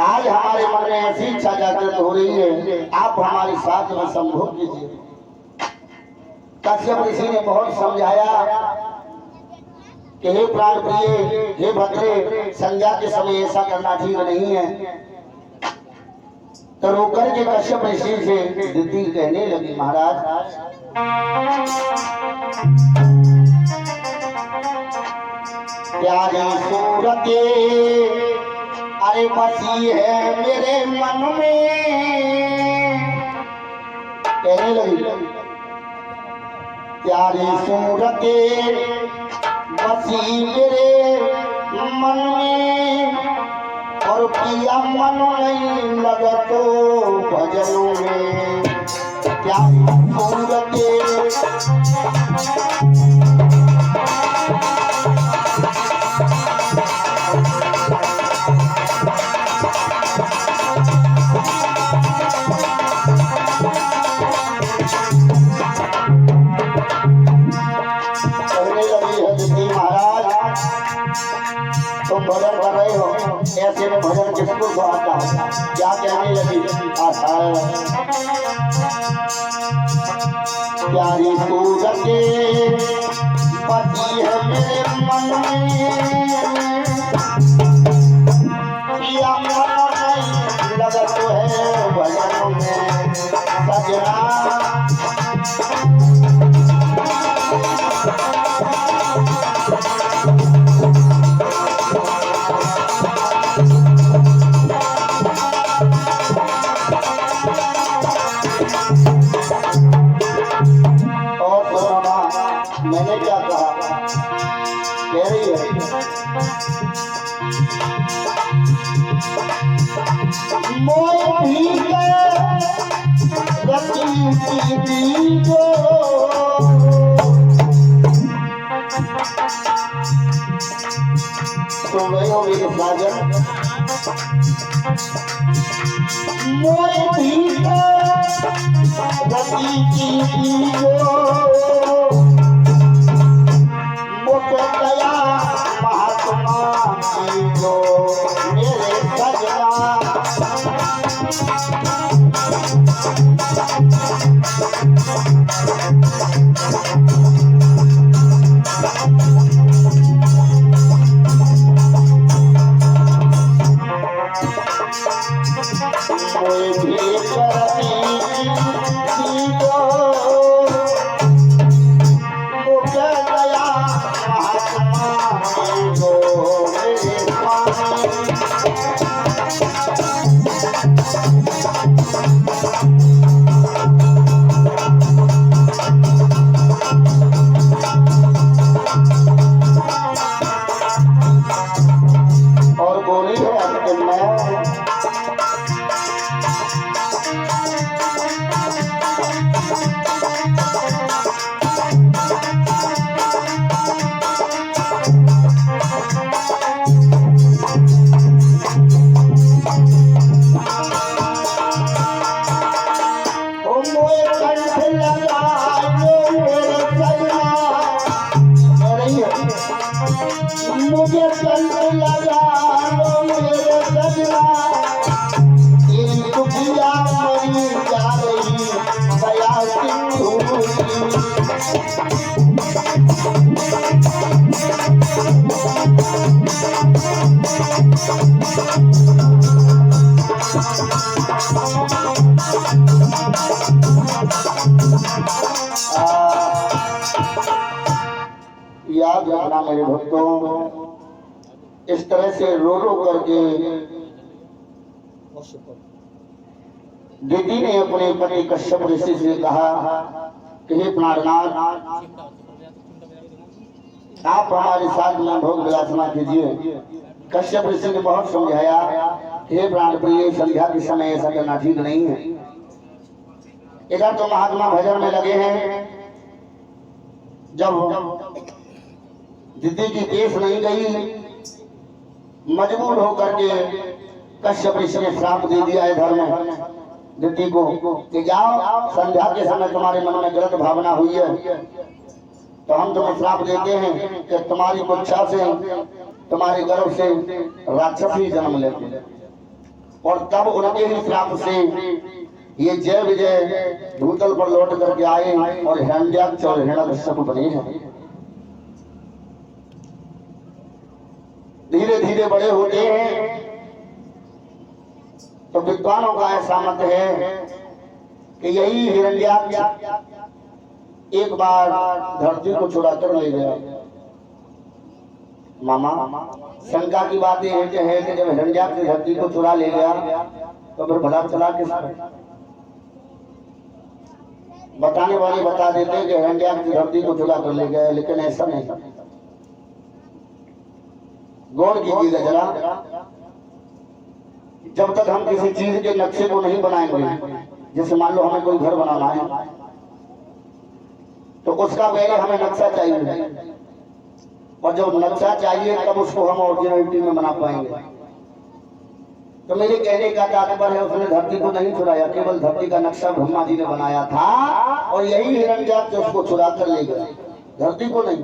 आज हमारे मन में ऐसी इच्छा जागृत हो रही है, आप हमारे साथ में संभोग कीजिए। कश्यप ऋषि ने बहुत समझाया कि हे प्राण प्रिय, हे भद्रे, संध्या के समय ऐसा करना ठीक नहीं है। तो रोकर के कश्यप ऋषि से दिति कहने लगी, महाराज प्यारी सूरत अरे बसी है मेरे मन में, कहने लगी प्यारी सूरत बसी मेरे मन में, और पिया मन नहीं लगा तो भजनों में। प्यारी सूरत भजन कर रहे हो, ऐसे में भजन किसको सुहाता है? क्या कहने लगी, प्यारी सूरत बसी है मेरे मन में, पिया मन नहीं लगत है भजनों में। सजना मैंने क्या कहा, कह रही है मोह भी तो गए हो मेरे साजन, मोह भी रति की दया महात्मा की जो मेरे सजना। कोई भी करती और बोली है अंतिम में मुझे कंठ लगा लो मेरे सजना, तेरी दुखिया मरी जा रही दया सिंधु याद रखना मेरे भक्तों, इस तरह से रो रो करके दिति ने अपने पति कश्यप ऋषि से कहा कि हे प्राणनाथ, आप हमारे साथ में भोग विलासना कीजिए। कश्यप ऋषि ने बहुत समझाया, हे प्राण प्रिय, संध्या के समय ऐसा करना ठीक नहीं है। इधर तो महात्मा भजन में लगे हैं, जब दिति की केस नहीं गई, मजबूर होकर के कश्यप ऋषि ने श्राप दे दिया है धर्म दिति को कि जाओ, संध्या के समय तुम्हारे मन में गलत भावना हुई है तो हम तुम्हें श्राप देते हैं कि तुम्हारी कुच्छा से, तुम्हारे गर्भ से राक्षस ही जन्म लेते हैं। और तब उनके ही श्राप से ये जय विजय भूतल पर लौट करके आए और हिरण्याक्ष और हिरण्यकश्यप बने हैं। धीरे धीरे बड़े होते हैं तो विद्वानों का ऐसा मत है कि यही हिरण्याक्ष एक बार धरती को चुरा कर ले गया। मामा शंका की बात यह है कि जब हिरण्याक्ष धरती को चुरा ले गया तो फिर भला चला किसका? बताने वाले बता देते हैं कि हिरण्याक्ष धरती को चुरा कर ले गया, लेकिन ऐसा नहीं। गौर कीजिएगा जरा, जब तक हम किसी चीज के नक्शे को नहीं बनाएंगे, जैसे मान लो हमें कोई घर बनाना है तो उसका पहले हमें नक्शा चाहिए, और जब नक्शा चाहिए तब उसको हम ओरिजिनलिटी में बना पाएंगे। तो मेरे कहने का तात्पर्य है उसने धरती को नहीं चुराया, केवल धरती का नक्शा ब्रह्मा जी ने बनाया था और यही हिरण्याक्ष उसको चुरा कर ले गया, धरती को नहीं।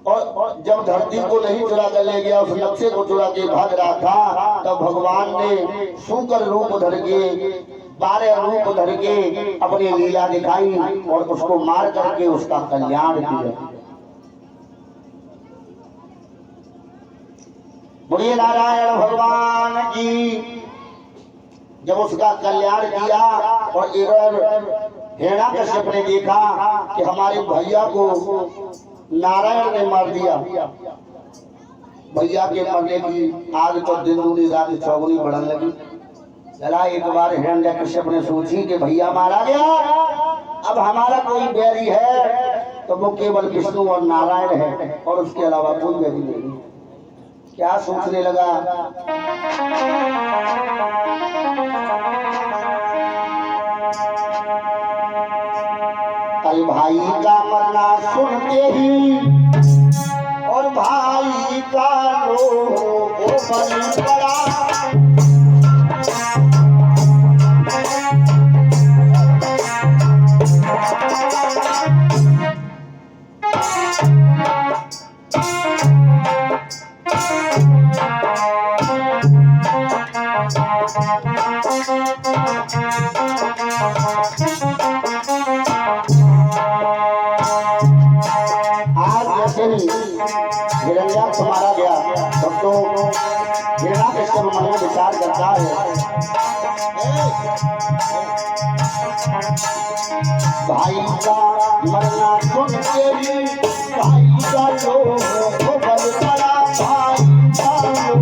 और जब धरती को नहीं चुरा कर ले गया, उस नक्शे को चुरा के भाग रहा था, तब भगवान ने सूकर रूप धर के 12 रूप धर के अपनी लीला दिखाई और उसको मार करके उसका कल्याण किया। बोलिए नारायण भगवान की। जब उसका कल्याण किया और इधर हिरण्याकश्यप ने देखा कि हमारे भैया को नारायण ने मार दिया, भैया के मरने की आज तो दिन दूनी रात चौगुनी बढ़ने लगी। जरा एक बार हिरण्याकश्यप ने सोची कि भैया मारा गया, अब हमारा कोई बैरी है तो वो केवल विष्णु और नारायण है और उसके अलावा कोई बैरी नहीं। क्या सोचने लगा? कल भाई का मरना सुनते ही और भाई का रो बन पड़ा। हिरण्याक्ष मारा गया तब तो हिरण्याकश्यप मन में विचार करता है, भाई का मरना सुन के भी भाई का लो बल पड़ा, भाई का लो।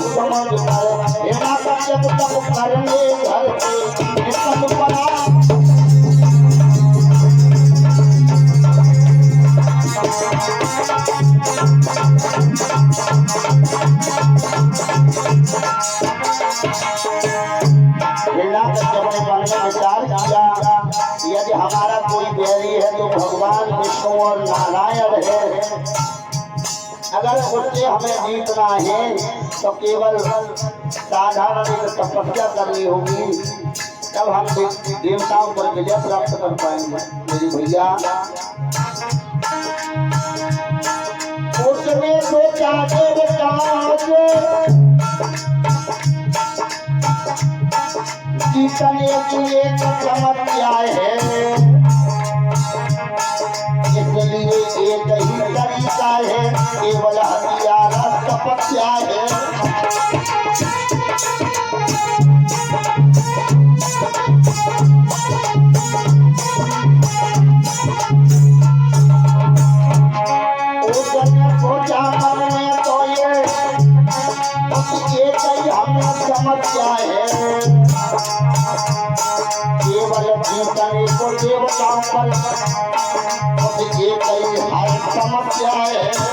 समझ कर हिरण्याकश्यप तब करेंगे घर पे सब बना। हिरण्याकश्यप ने मन में विचार किया, यदि हमारा कोई बैरी है तो भगवान विष्णु और नारायण है, अगर उससे हमें जीतना है तो केवल साधारण तपस्या करनी होगी, तब हम देवताओं पर विजय प्राप्त कर पाएंगे। मेरी भैया उसने सोचा देवताओं जीतने की एक समस्या है, इसलिए एक ही तरीका है, केवल हथियार तपस्या है। उसने सोचा मन में तो ये एक ही हमें समस्या है, केवल जीतने को देवताओं पर ये कई हर समस्या है